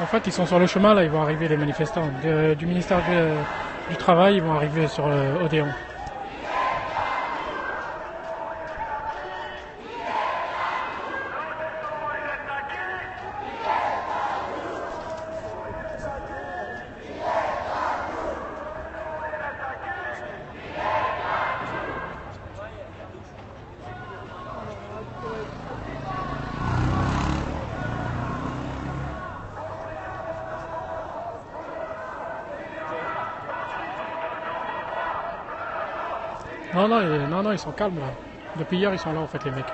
fait, ils sont sur le chemin, là, ils vont arriver, les manifestants du ministère du Travail, ils vont arriver sur Odéon. Non, ils sont calmes là. Depuis hier, ils sont là en fait, les mecs.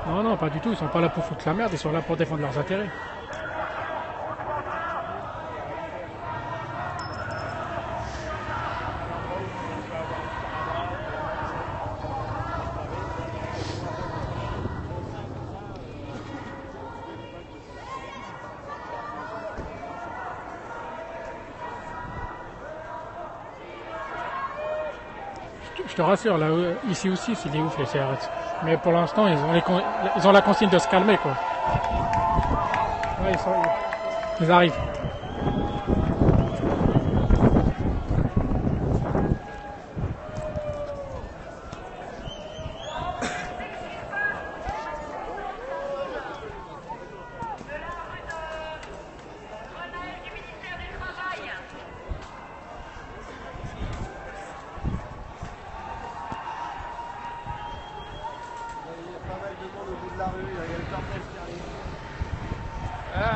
Non, pas du tout. Ils sont pas là pour foutre la merde. Ils sont là pour défendre leurs intérêts. Je te rassure, là, ici aussi, c'est des ouf les CRS. Mais pour l'instant, ils ont la consigne de se calmer, quoi. Ouais, ils arrivent.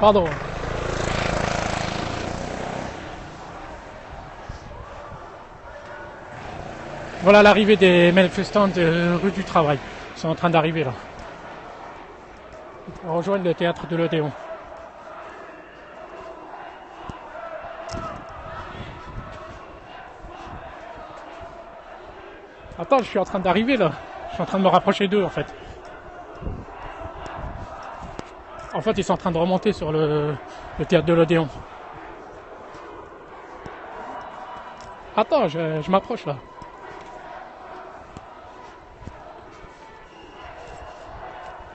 Pardon. Voilà l'arrivée des manifestants de rue du Travail. Ils sont en train d'arriver là. Ils rejoignent le théâtre de l'Odéon. Attends, je suis en train d'arriver là. Je suis en train de me rapprocher d'eux en fait. En fait, ils sont en train de remonter sur le théâtre de l'Odéon. Attends, je m'approche là.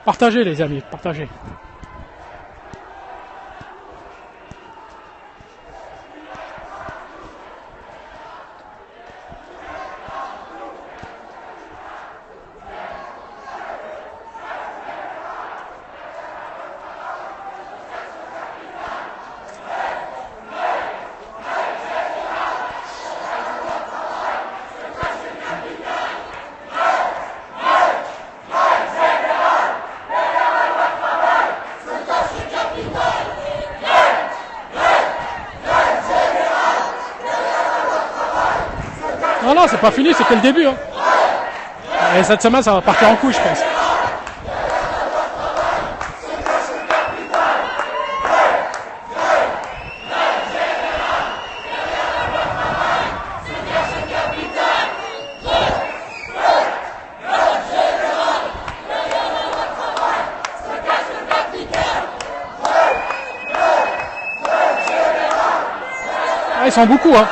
Partagez les amis, partagez. Non, c'est pas fini, c'est que le début. Hein. Et cette semaine, ça va partir en couille, je pense. Ah, ils sont beaucoup, hein.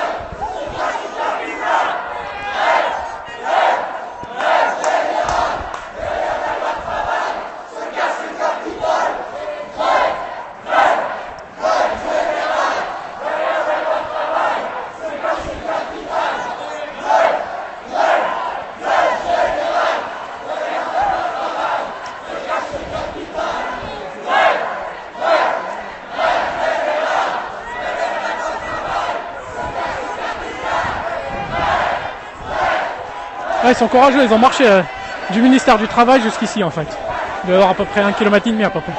Ah, ils sont courageux, ils ont marché du ministère du Travail jusqu'ici en fait. Il doit y avoir à peu près 1,5 km à peu près.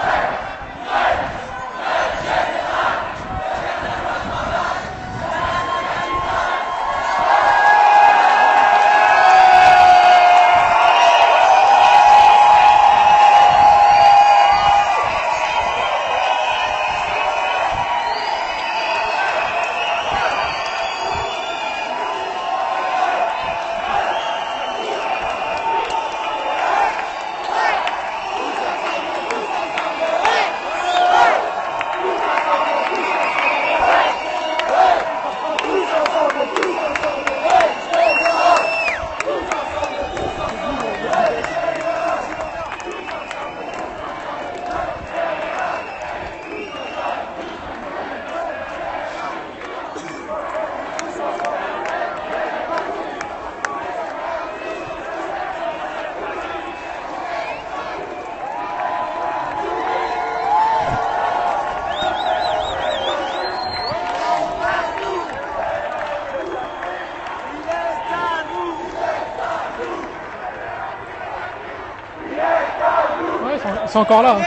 sont encore là. Hein.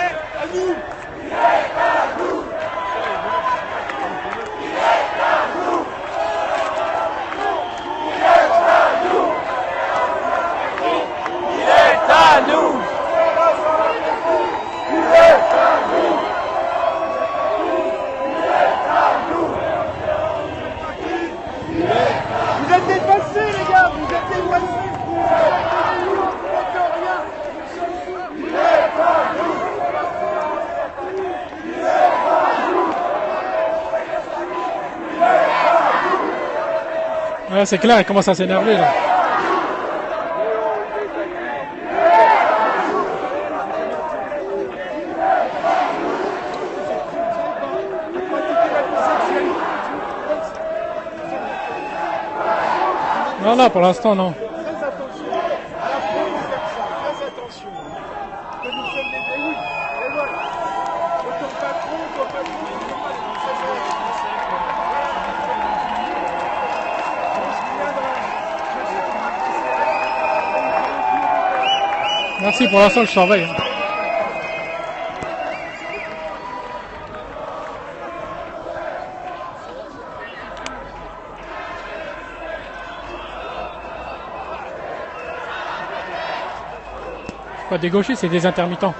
Vous êtes dépassés les gars, vous êtes dépassés. Ouais, c'est clair, il commence à s'énerver là. Non, non, pour l'instant, non. Très attention, à la fin vous faites ça, très attention. Que nous sommes les oui, et voilà. Ton patron, Merci, pour l'instant, je surveille. Hein. Pas des gauchers, c'est des intermittents.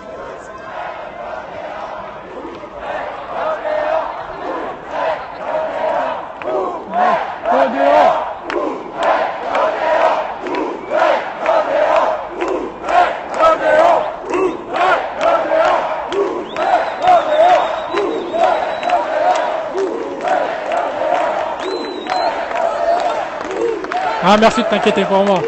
Ah, merci de t'inquiéter pour moi.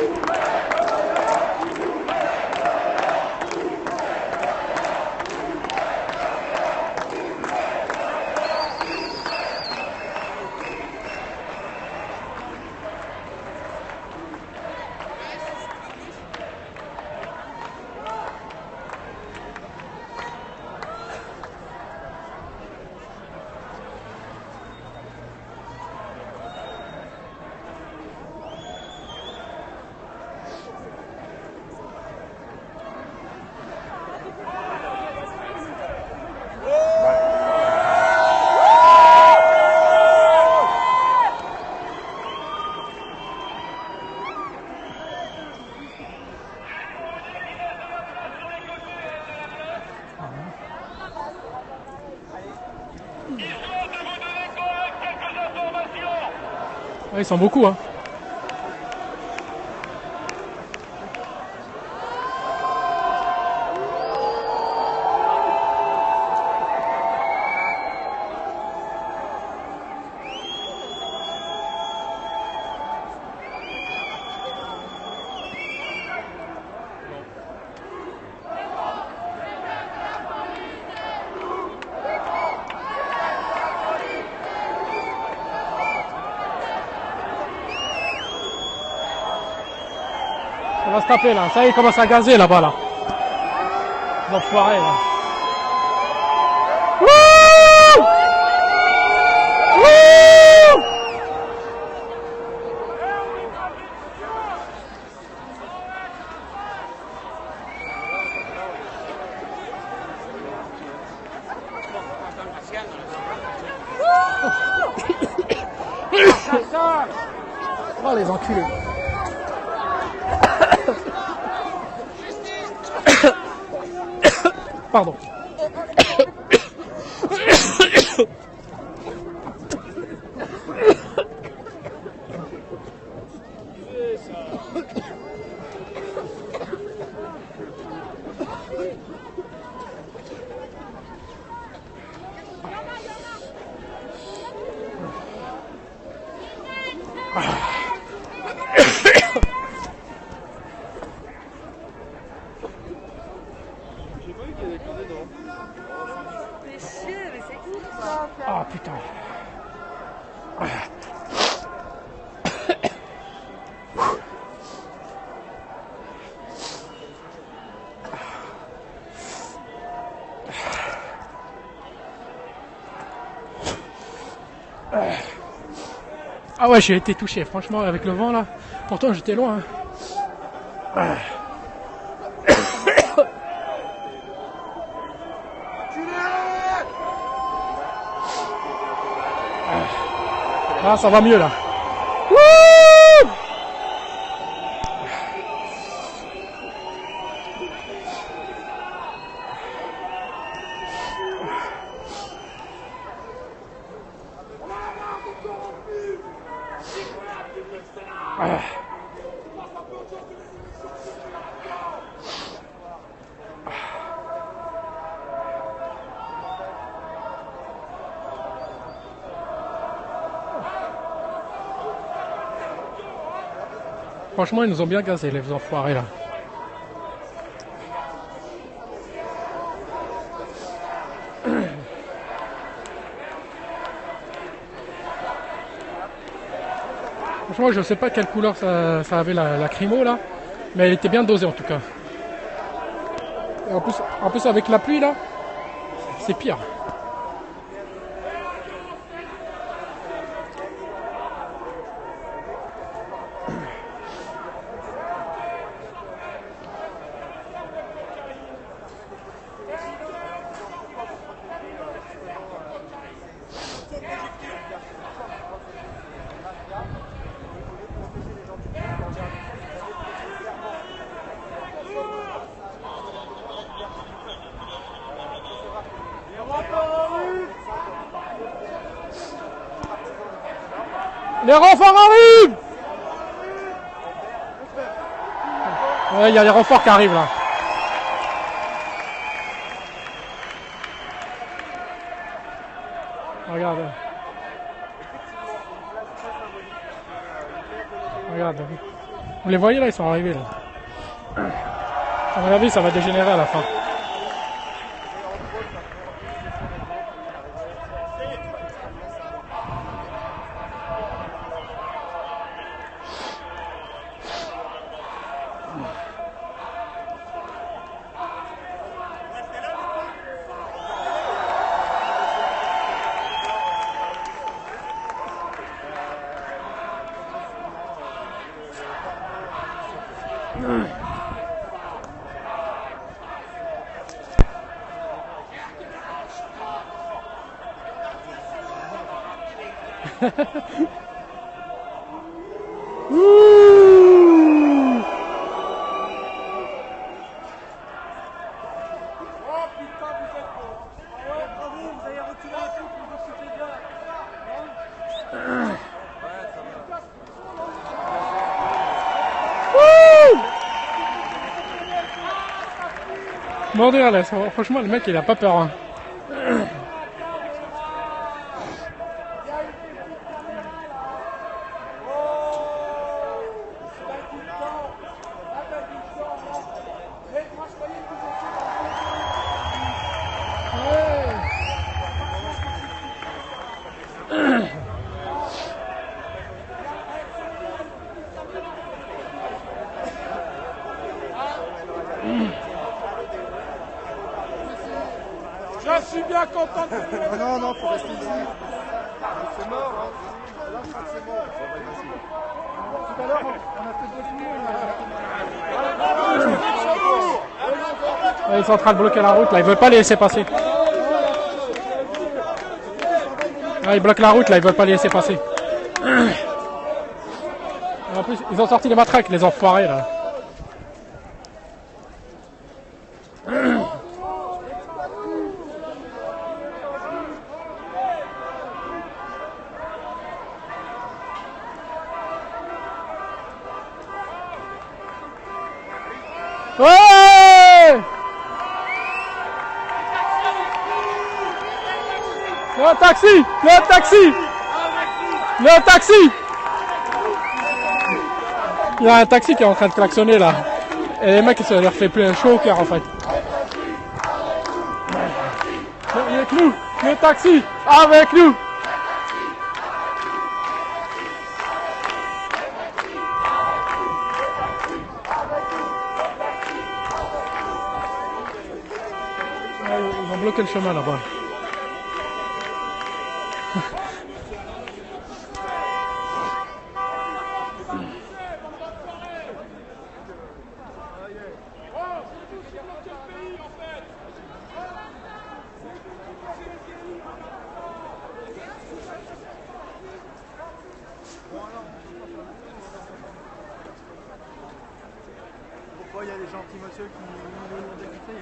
Ouais, ils sont beaucoup, hein. Ça va se taper là, ça y est, il commence à gazer là-bas là. L'enfoiré là. Wouh! Wouh! Oh les enculés. Pardon. Ah putain. Ah ouais, j'ai été touché, franchement, avec le vent là. Pourtant, j'étais loin. Hein. Ah, ça va mieux là. Wouh! Franchement, ils nous ont bien gazé, les enfoirés là. Franchement, je sais pas quelle couleur ça avait la crimo là, mais elle était bien dosée en tout cas. Et en plus avec la pluie là, c'est pire. Les renforts arrivent! Ouais, il y a les renforts qui arrivent là. Regarde. Regarde. Vous les voyez là, ils sont arrivés là. À mon avis, ça va dégénérer à la fin. Ouh! Mordre là, franchement le mec il a pas peur hein. Je suis bien content de non, non, faut rester ici. C'est mort, hein. Là, c'est mort. Tout à l'heure, on a fait 2 minutes. Ils sont en train de bloquer la route là, ils veulent pas les laisser passer. Ah, ils bloquent la route là, ils veulent pas les laisser passer. En plus, ils ont sorti les matraques, les enfoirés là. Ouais! Le taxi! Le taxi! Le taxi! Il y a un taxi qui est en train de klaxonner là. Et les mecs, ça leur fait plus chaud au cœur en fait. Il est avec nous! Le taxi! Avec nous! Ils ont bloqué le chemin là-bas. il y a des gentils monsieur qui nous dégoûté.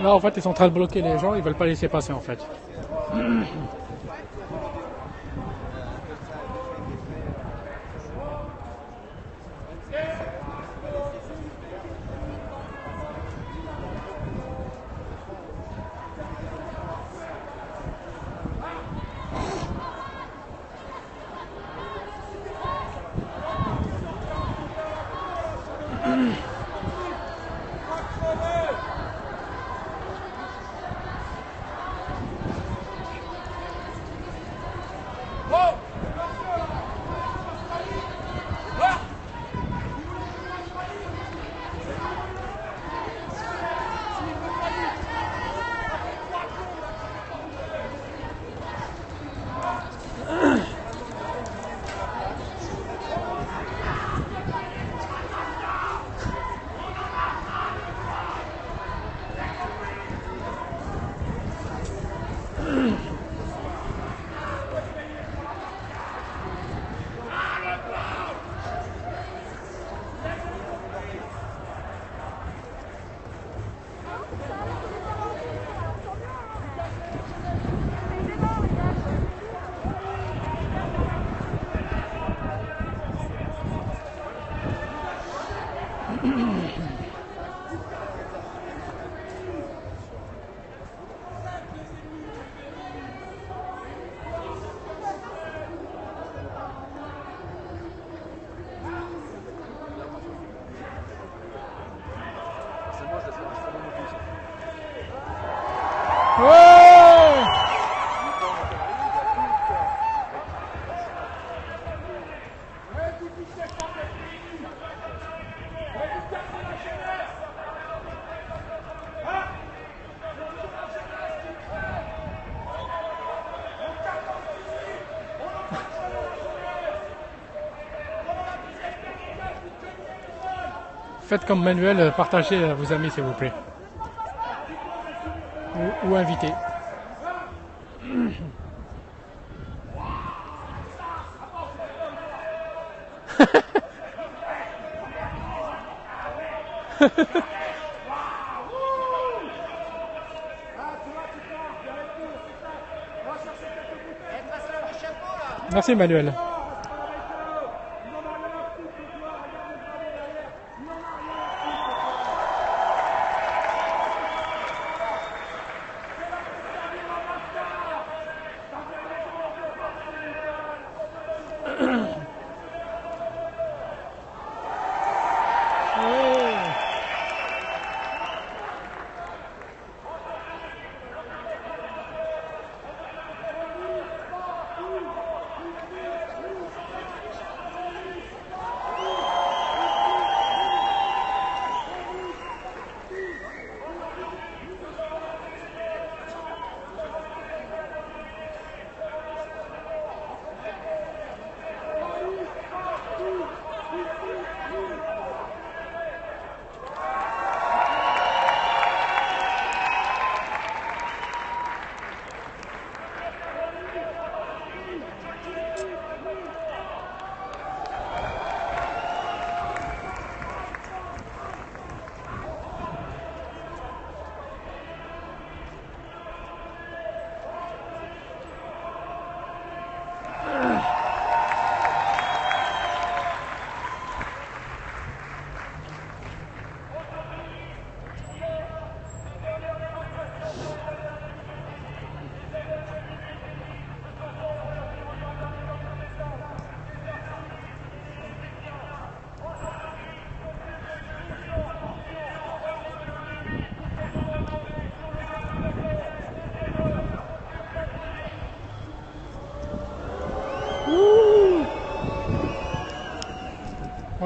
Là, en fait, ils sont en train de bloquer les gens, ils veulent pas laisser passer, en fait. Ouais! Faites comme Manuel, partagez à vos amis s'il vous plaît. Ou invitez. Merci Manuel.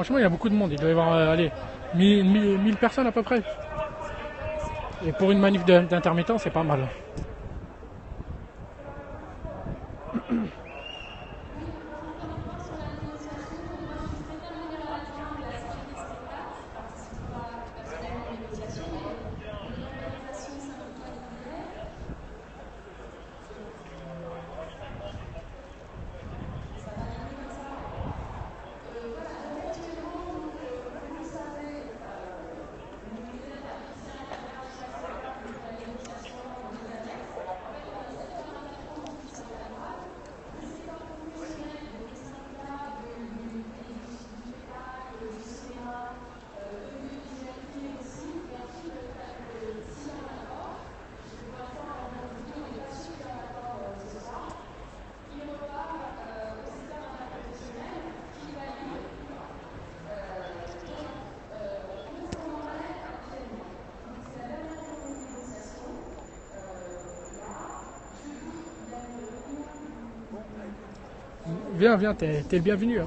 Franchement, il y a beaucoup de monde. Il doit y avoir, allez, 1000 personnes à peu près. Et pour une manif d'intermittent, c'est pas mal. Viens, viens, t'es le bienvenu. Hein.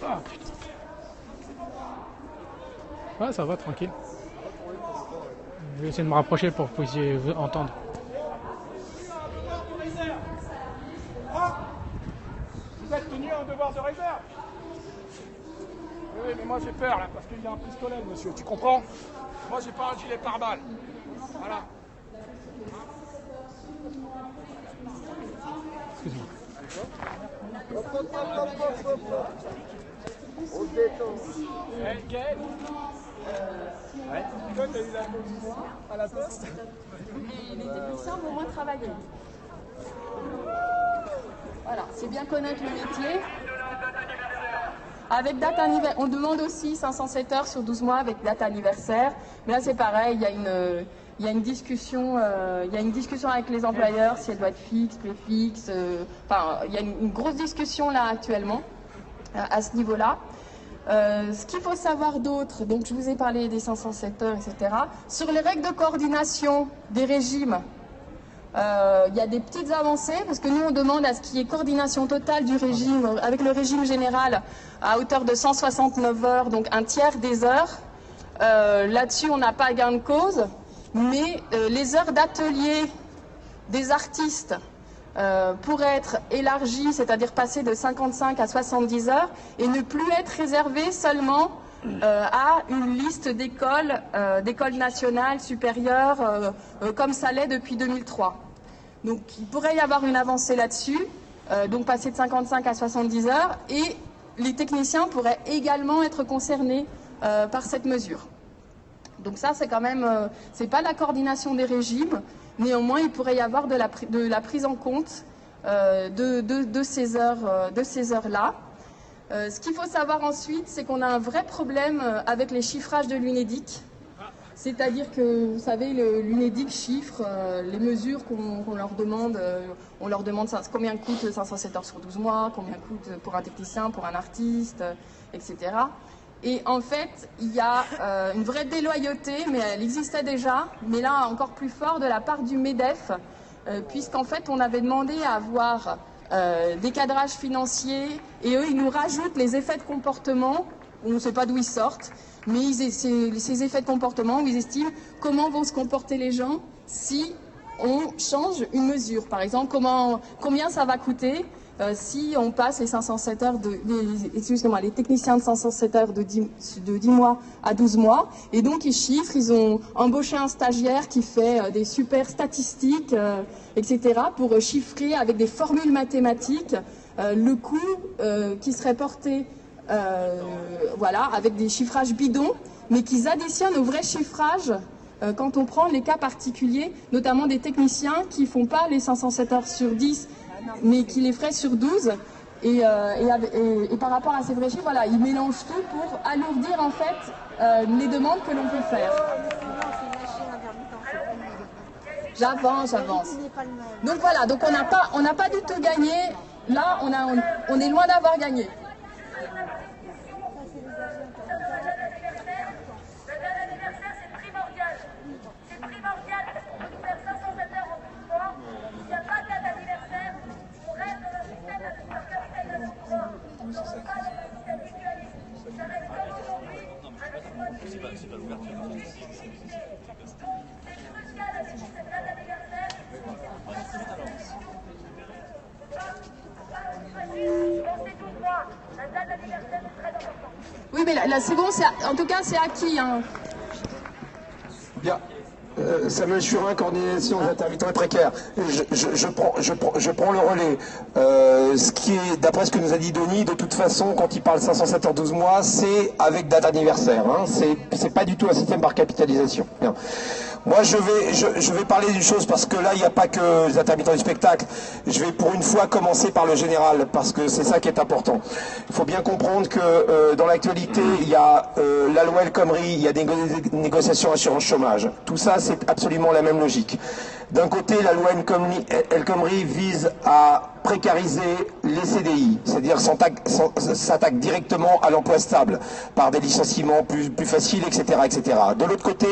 Ah, putain. Ouais, ça va, tranquille. Je vais essayer de me rapprocher pour que vous puissiez entendre. Vous êtes tenu en devoir de réserve. Oui, mais moi j'ai peur là, parce qu'il y a un pistolet, monsieur, tu comprends? Moi j'ai pas un gilet pare-balles. Voilà. Excuse-moi. On se détend. Hey, Gaël. Ouais. Toi, t'as eu la position à la poste? Et les techniciens vont moins travailler. Voilà, c'est bien connaître le métier. Avec date anniversaire, on demande aussi 507 heures sur 12 mois avec date anniversaire. Mais là, c'est pareil, il y a une discussion avec les employeurs, si elle doit être fixe, préfixe. Enfin, il y a une grosse discussion là actuellement à ce niveau-là. Ce qu'il faut savoir d'autre, donc je vous ai parlé des 507 heures, etc. Sur les règles de coordination des régimes, il y a des petites avancées, parce que nous on demande à ce qu'il y ait coordination totale du régime, avec le régime général, à hauteur de 169 heures, donc un tiers des heures. Là-dessus on n'a pas gain de cause, mais les heures d'atelier des artistes pourraient être élargies, c'est-à-dire passer de 55 à 70 heures, et ne plus être réservées seulement à une liste d'écoles nationales supérieures, comme ça l'est depuis 2003. Donc il pourrait y avoir une avancée là-dessus, donc passer de 55 à 70 heures, et les techniciens pourraient également être concernés par cette mesure. Donc ça, c'est quand même, c'est pas la coordination des régimes, néanmoins il pourrait y avoir de la prise en compte de ces heures-là. Ce qu'il faut savoir ensuite, c'est qu'on a un vrai problème avec les chiffrages de l'UNEDIC. C'est-à-dire que, vous savez, l'UNEDIC chiffre les mesures qu'on leur demande. On leur demande combien coûte 507 heures sur 12 mois, combien coûte pour un technicien, pour un artiste, etc. Et en fait, il y a une vraie déloyauté, mais elle existait déjà, mais là encore plus fort de la part du MEDEF, puisqu'en fait on avait demandé à avoir des cadrages financiers, et eux ils nous rajoutent les effets de comportement, on ne sait pas d'où ils sortent, mais ces effets de comportement où ils estiment comment vont se comporter les gens si on change une mesure. Par exemple, combien ça va coûter si on passe les 507 heures les techniciens de 507 heures de 10 mois à 12 mois. Et donc, ils chiffrent, ils ont embauché un stagiaire qui fait des super statistiques, etc., pour chiffrer avec des formules mathématiques le coût qui serait porté, voilà, avec des chiffrages bidons, mais qu'ils additionnent au vrai chiffrage quand on prend les cas particuliers, notamment des techniciens qui ne font pas les 507 heures sur 10, mais qui les feraient sur 12. Et par rapport à ces vrais chiffres, voilà, ils mélangent tout pour alourdir en fait les demandes que l'on peut faire. J'avance. Donc voilà, donc on n'a pas du tout gagné. Là, on est loin d'avoir gagné. Oui, mais là c'est bon, en tout cas c'est acquis. Hein. Bien. Samuel Churin, coordination des intermittents et précaires. Je prends le relais. Ce qui est, d'après ce que nous a dit Denis, de toute façon, quand il parle 507 heures 12 mois, c'est avec date anniversaire. Hein. C'est pas du tout un système par capitalisation. Bien. Moi, je vais parler d'une chose parce que là, il n'y a pas que les intermittents du spectacle. Je vais pour une fois commencer par le général parce que c'est ça qui est important. Il faut bien comprendre que dans l'actualité, il y a la loi El Khomri, il y a des négociations assurance chômage. Tout ça, c'est absolument la même logique. D'un côté, la loi El Khomri vise à précariser les CDI, c'est-à-dire s'attaque directement à l'emploi stable par des licenciements plus faciles, etc., etc. De l'autre côté,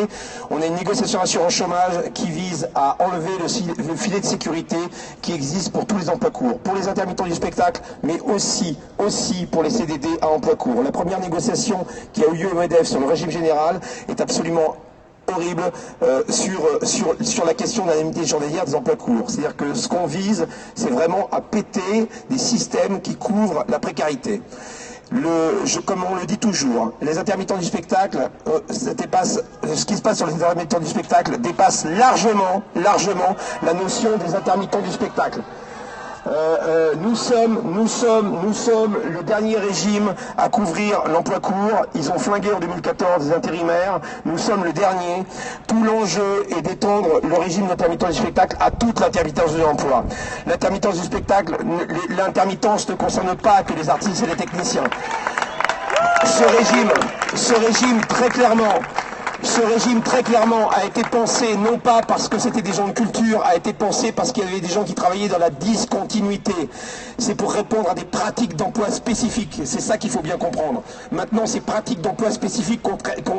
on a une négociation assurance chômage qui vise à enlever le filet de sécurité qui existe pour tous les emplois courts, pour les intermittents du spectacle, mais aussi pour les CDD à emploi court. La première négociation qui a eu lieu au MEDEF sur le régime général est absolument horrible sur la question de l'indemnité journalière des emplois courts. C'est-à-dire que ce qu'on vise, c'est vraiment à péter des systèmes qui couvrent la précarité. Comme on le dit toujours, les intermittents du spectacle, ce qui se passe sur les intermittents du spectacle dépasse largement la notion des intermittents du spectacle. Nous sommes le dernier régime à couvrir l'emploi court. Ils ont flingué en 2014 des intérimaires. Nous sommes le dernier. Tout l'enjeu est d'étendre le régime d'intermittence du spectacle à toute l'intermittence de l'emploi. L'intermittence du spectacle, l'intermittence ne concerne pas que les artistes et les techniciens. Ce régime très clairement a été pensé non pas parce que c'était des gens de culture, a été pensé parce qu'il y avait des gens qui travaillaient dans la discontinuité. C'est pour répondre à des pratiques d'emploi spécifiques. C'est ça qu'il faut bien comprendre. Maintenant, ces pratiques d'emploi spécifiques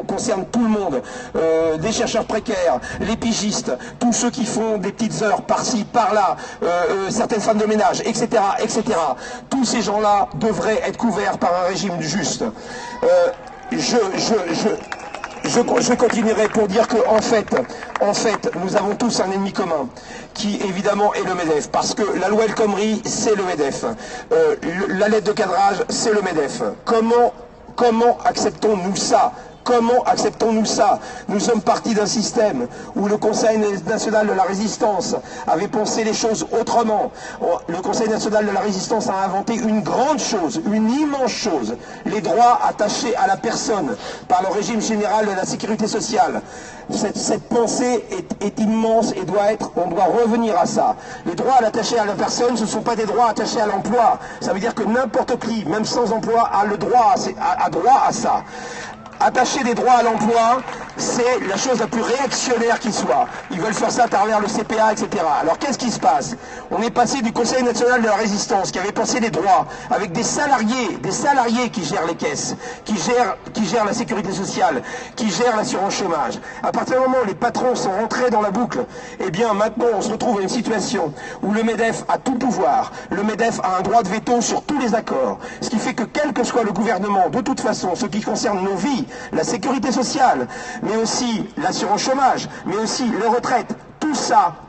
concernent tout le monde. Des chercheurs précaires, les pigistes, tous ceux qui font des petites heures par-ci, par-là, certaines femmes de ménage, etc., etc. Tous ces gens-là devraient être couverts par un régime juste. Je continuerai pour dire que en fait, nous avons tous un ennemi commun, qui évidemment est le MEDEF, parce que la loi El Khomri, c'est le MEDEF. La lettre de cadrage, c'est le MEDEF. Comment acceptons-nous ça ? Comment acceptons-nous ça? Nous sommes partis d'un système où le Conseil national de la résistance avait pensé les choses autrement. Le Conseil national de la résistance a inventé une grande chose, une immense chose, les droits attachés à la personne par le régime général de la sécurité sociale. Cette pensée est immense et on doit revenir à ça. Les droits attachés à la personne, ce ne sont pas des droits attachés à l'emploi. Ça veut dire que n'importe qui, même sans emploi, a droit à ça. Attacher des droits à l'emploi, c'est la chose la plus réactionnaire qui soit. Ils veulent faire ça à travers le CPA, etc. Alors qu'est-ce qui se passe? On est passé du Conseil national de la résistance, qui avait pensé les droits, avec des salariés qui gèrent les caisses, qui gèrent la sécurité sociale, qui gèrent l'assurance chômage. À partir du moment où les patrons sont rentrés dans la boucle, eh bien maintenant on se retrouve à une situation où le MEDEF a tout pouvoir. Le MEDEF a un droit de veto sur tous les accords. Ce qui fait que quel que soit le gouvernement, de toute façon, ce qui concerne nos vies, la sécurité sociale, mais aussi l'assurance chômage, mais aussi les retraites,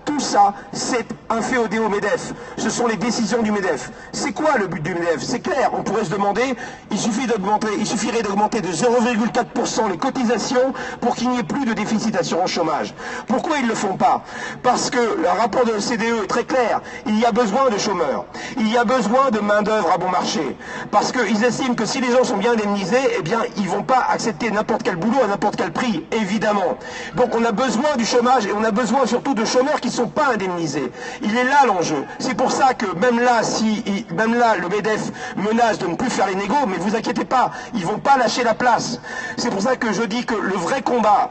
tout ça, c'est un féodé au MEDEF. Ce sont les décisions du MEDEF. C'est quoi le but du MEDEF? C'est clair, on pourrait se demander, il suffirait d'augmenter de 0,4% les cotisations pour qu'il n'y ait plus de déficit assurance chômage. Pourquoi ils ne le font pas? Parce que le rapport de l'OCDE est très clair. Il y a besoin de chômeurs. Il y a besoin de main-d'œuvre à bon marché. Parce qu'ils estiment que si les gens sont bien indemnisés, eh bien, ils ne vont pas accepter n'importe quel boulot à n'importe quel prix, évidemment. Donc on a besoin du chômage et on a besoin surtout de chômeurs qui ne sont pas indemnisés. Il est là l'enjeu. C'est pour ça que même là, le MEDEF menace de ne plus faire les négos, mais vous inquiétez pas, ils vont pas lâcher la place. C'est pour ça que je dis que le vrai combat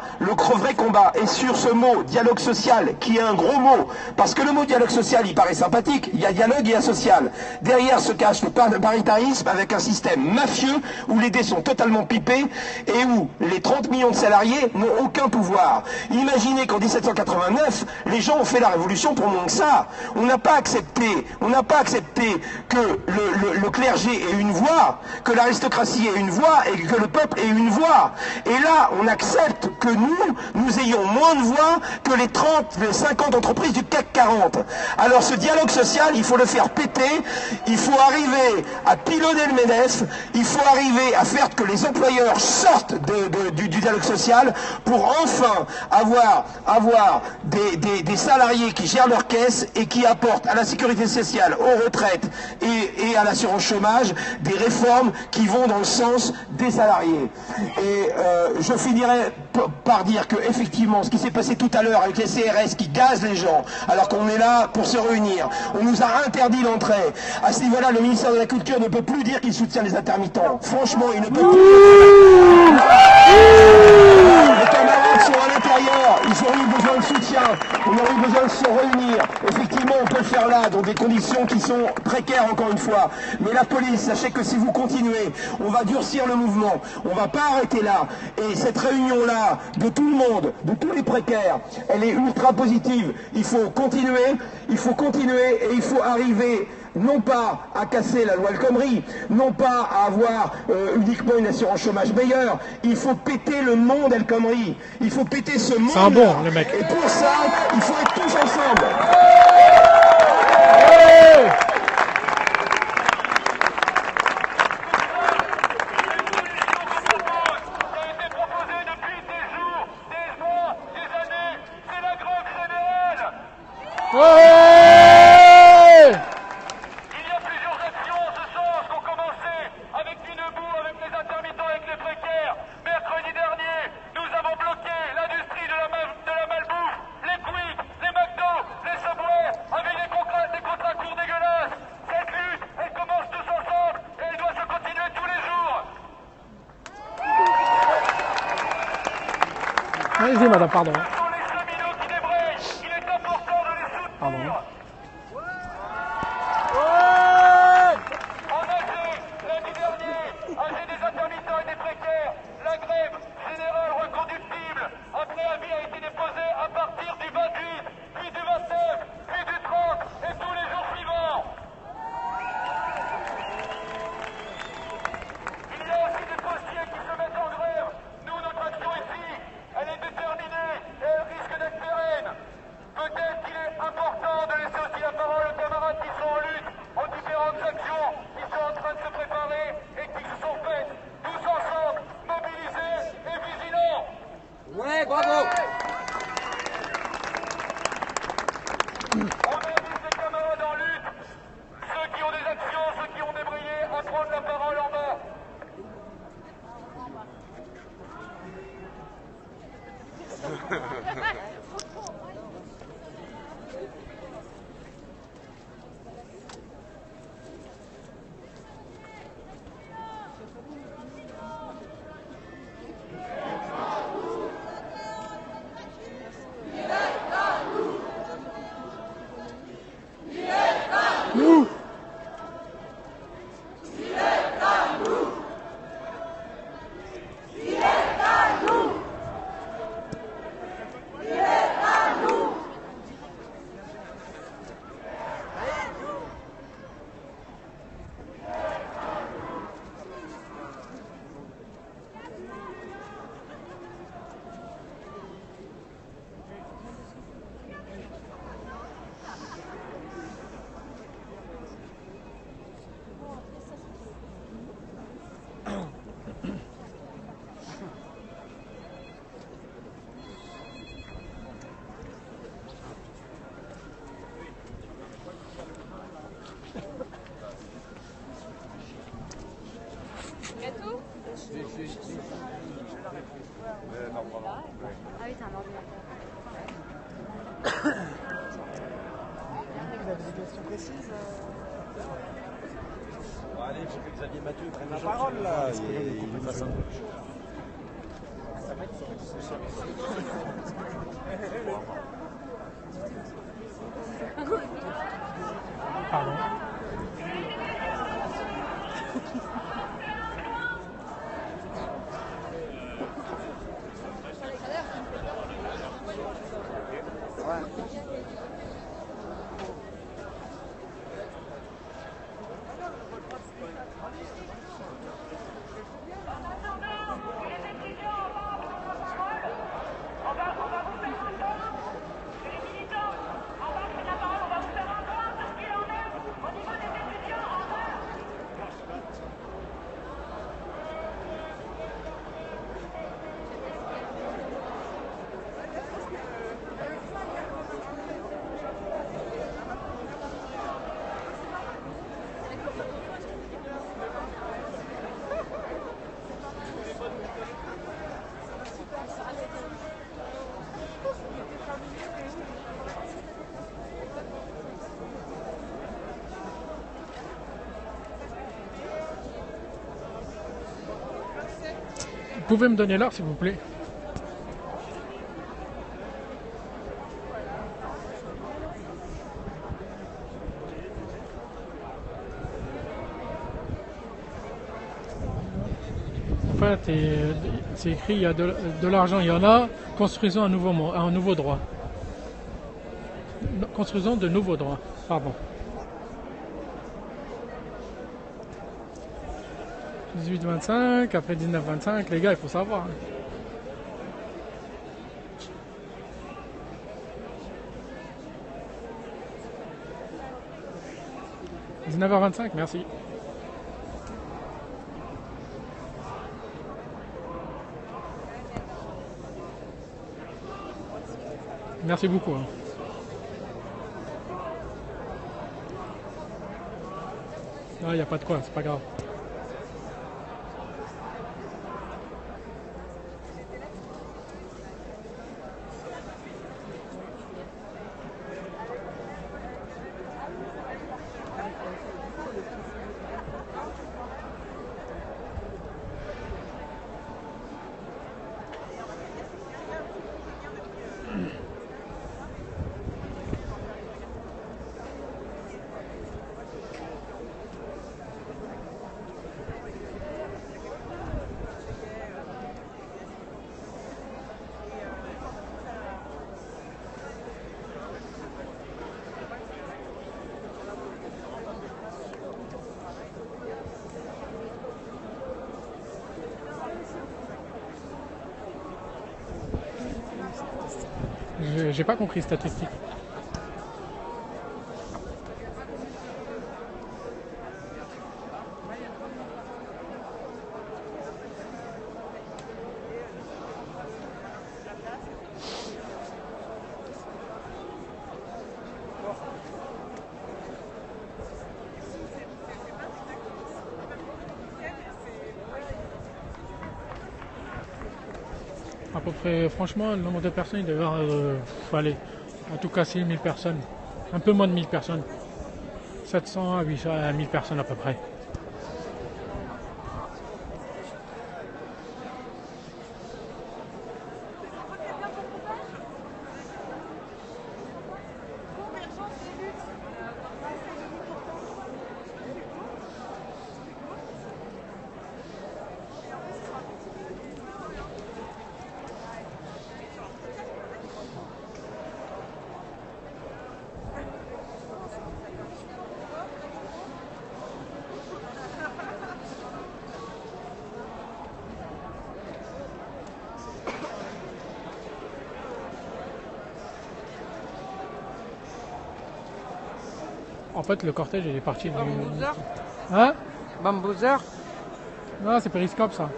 est sur ce mot dialogue social, qui est un gros mot, parce que le mot dialogue social, il paraît sympathique, il y a dialogue et il y a social. Derrière se cache le paritarisme avec un système mafieux où les dés sont totalement pipés et où les 30 millions de salariés n'ont aucun pouvoir. Imaginez qu'en 1789, les gens ont fait la révolution pour moins que ça. On n'a pas accepté que le clergé ait une voix, que l'aristocratie ait une voix et que le peuple ait une voix. Et là, on accepte que nous ayons moins de voix que les 50 entreprises du CAC 40. Alors ce dialogue social, il faut le faire péter, il faut arriver à pilonner le MEDEF, il faut arriver à faire que les employeurs sortent du dialogue social pour enfin avoir des salariés qui gèrent leur caisse et qui apportent à la sécurité sociale, aux retraites et à l'assurance chômage des réformes qui vont dans le sens des salariés. Et je finirai par dire que effectivement ce qui s'est passé tout à l'heure avec les CRS qui gazent les gens alors qu'on est là pour se réunir, on nous a interdit l'entrée. À ce niveau-là, le ministère de la Culture ne peut plus dire qu'il soutient les intermittents. Franchement, il ne peut plus. Les camarades sont à l'intérieur, ils ont eu besoin de soutien, on aurait eu besoin de se réunir. Effectivement, on peut le faire là, dans des conditions qui sont précaires encore une fois. Mais la police, sachez que si vous continuez, on va durcir le mouvement, on ne va pas arrêter là. Et cette réunion-là, de tout le monde, de tous les précaires, elle est ultra positive. Il faut continuer et il faut arriver non pas à casser la loi El Khomri, non pas à avoir uniquement une assurance chômage meilleure, il faut péter le monde El Khomri, il faut péter ce monde. C'est un bon, le mec. Et pour ça, il faut être tous ensemble. Allez-y, madame, pardon. Pardon. précise. Allez, il faut que Xavier Mathieu prenne la parole là. Il fasse un... Pardon. Vous pouvez me donner l'heure s'il vous plaît? En fait, c'est écrit, il y a de l'argent, il y en a, construisons un nouveau droit. Construisons de nouveaux droits, pardon. 18-25, après 19-25, les gars, il faut savoir. 19h25, merci. Merci beaucoup. Hein. Ah, il n'y a pas de quoi, c'est pas grave. J'ai pas compris statistique. À peu près, franchement, le nombre de personnes, il devait aller, en tout cas 6000 personnes, un peu moins de 1000 personnes, 700 à 800 à 1000 personnes à peu près. En fait, le cortège il est parti du... Bambouzer. Hein? Bambouzer. Non, c'est Periscope ça.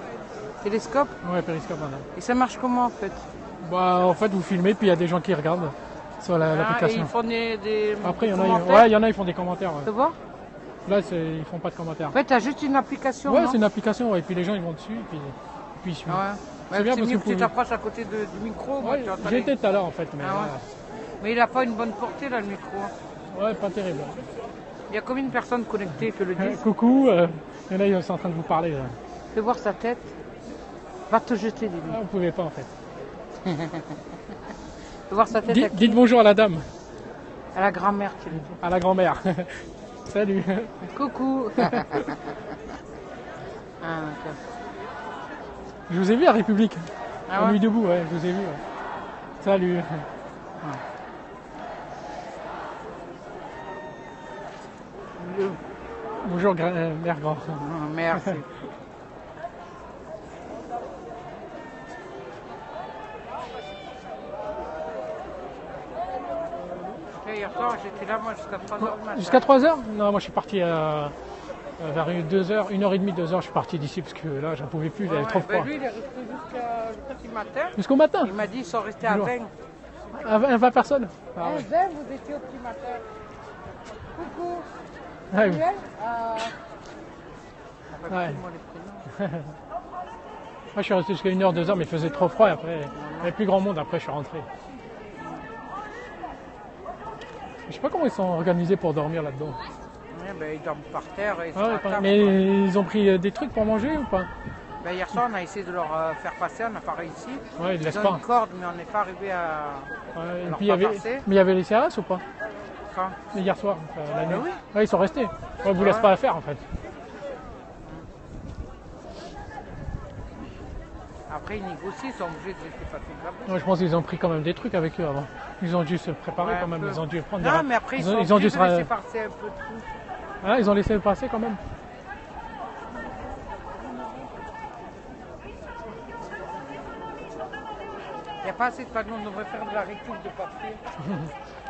Télescope. Ouais, Periscope, voilà. Et ça marche comment en fait? Bah, en fait, vous filmez, puis il y a des gens qui regardent sur l'application. Et ils font des Après, il y en a, commentaires. ouais, il y en a, ils font des commentaires. Ouais. Tu vois? Là, ils font pas de commentaires. En fait, t'as juste une application. Ouais, non? c'est une application, ouais, et puis les gens ils vont dessus, et puis ils suivent. Ouais. C'est bien C'est parce mieux que que tu t'approches à côté du micro. moi, Ouais, tu entends j'y les- étais tout à l'heure en fait, mais Ah ouais. Mais il a pas une bonne portée là le micro. ouais, pas terrible. Il y a combien de personnes connectées que le disent? Coucou, il y en a, ils sont en train de vous parler. Là. Fais voir sa tête. Va te jeter, dis-lui. Ah, vous pouvez pas en fait. Fais voir sa tête à qui? Dites bonjour à la dame, À la grand-mère, tu le dis. à la grand-mère. Salut. Coucou. Ah, ok. Je vous ai vu à République. Ah La ouais? nuit debout, ouais, je vous ai vu. Ouais. Salut. Bonjour, mère grand. Ah, merci. Hier soir, j'étais là, moi, jusqu'à 3h du matin. Jusqu'à 3h? Non, moi je suis parti vers 2h, 1h30, 2h, je suis parti d'ici parce que là j'en pouvais plus, il avait trop froid. Lui, il est resté jusqu'à petit matin. Jusqu'au matin? Il m'a dit qu'ils sont restés à Bonjour. 20. À 20 personnes? Ah, ouais. 20, vous étiez au petit matin. Coucou. Ah, oui. Samuel Ouais. Moi, les prénoms. Moi je suis resté jusqu'à 1h, 2h, mais il faisait trop froid et après, il n'y avait plus grand monde, après je suis rentré. Je sais pas comment ils sont organisés pour dormir là-dedans. Ouais, ben, ils dorment par terre. Et Ah ouais, mais ils ont pris des trucs pour manger ou pas? ben, hier soir, on a essayé de leur faire passer, on n'a pas réussi. Ouais, ils Ils laissent ont pas. une corde, mais on n'est pas arrivé à... Ouais, et alors, puis il y avait... pas passer. Mais il y avait les CRS ou pas? Quand Hier soir, la nuit. oui. Ouais, ils sont restés. Ouais, ils vous laissent Ouais. pas à faire en fait. Après, ils négocient, ils sont obligés de laisser passer de la bouffe. Ouais, je pense qu'ils ont pris quand même des trucs avec eux avant. Ils ont dû se préparer Ouais, quand un même. peu. Ils ont dû prendre Non, des... mais après, ils sont ont obligés dû de se... laisser passer un peu de tout. Ah, ils ont laissé passer quand même. Il n'y a pas assez de panneaux, on devrait faire de la récup de papier.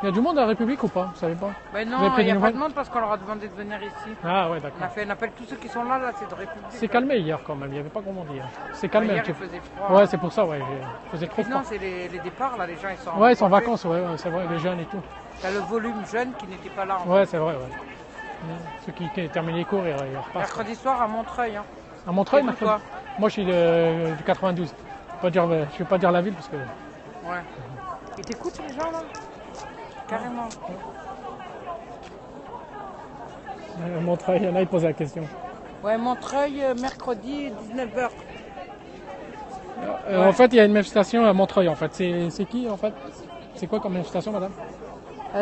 Il y a du monde à la République ou pas? Vous savez pas? Ben Vous avez non, pris il n'y a des pas nouvelles de monde parce qu'on leur a demandé de venir ici. Ah ouais, On a d'accord. fait un appel, tous ceux qui sont là, c'est de République. C'est calmé hier quand même. Il n'y avait pas grand monde hier. C'est calmé Hier, un petit il peu. faisait froid. Ouais, c'est pour ça, ouais. Il faisait trop froid. Non, c'est les départs, là, les gens, ils sont Ouais, ils sont en congé. vacances, ouais, c'est vrai, les jeunes et tout. T'as le volume jeune qui n'était pas là. En Ouais, c'est vrai, ouais. Ceux qui terminent les cours, ils repartent. Mercredi soir à Montreuil. Hein. À Montreuil, Et vous, mercredi? toi Moi, je suis du 92. Je ne vais pas dire la ville parce que... Ouais. Ils t'écoutent les gens là? Carrément. Montreuil, il y en a, ils posent la question. Ouais, Montreuil, mercredi, 19h. En fait, il y a une manifestation à Montreuil, en fait. C'est qui, en fait? C'est quoi comme manifestation, madame?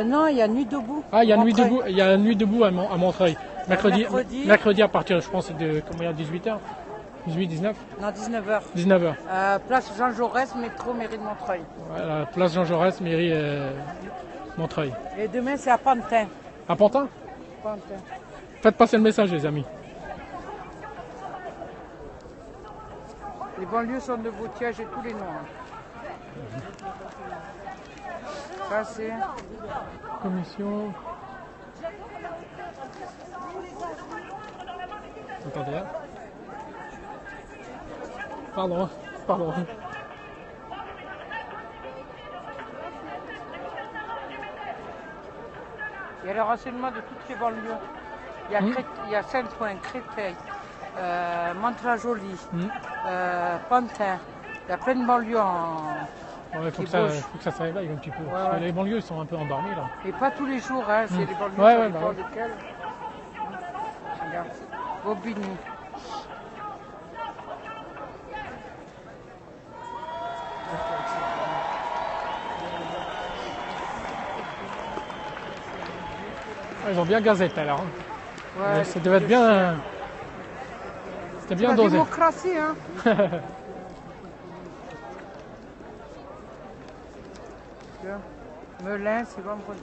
Non, il y a Nuit debout. Ah, il y a Nuit Montreuil. debout, il y a Nuit debout à Montreuil. Mercredi, mercredi. mercredi à partir, je pense, de combien, 18h? 18, 19? Non, 19h. 19h. Place Jean Jaurès, métro, mairie de Montreuil. Voilà, place Jean Jaurès, mairie Montreuil. Et demain, c'est à Pantin. À Pantin? Pantin. Faites passer le message, les amis. Les banlieues sont de Vautier, j'ai tous les noms. Hein. Ça, c'est... Commission. Attendez, hein. Pardon, pardon. Il y a le renseignement de toutes les banlieues. Il y a, il y a Saint-Ouen, Créteil, Mantes-la-Jolie, Pantin. Il y a plein de banlieues en... Ouais, faut que ça se réveille un petit peu. Parce que les banlieues sont un peu endormies là. Et pas tous les jours, hein, c'est les banlieues Ouais, ça ouais, dépend bah ouais. desquelles. Regarde, Bobigny. Ah, ils ont bien gazé tout à l'heure. Hein. Ouais, Ça devait être bien. C'était bien la dosé. démocratie, hein. Melun, c'est vendredi.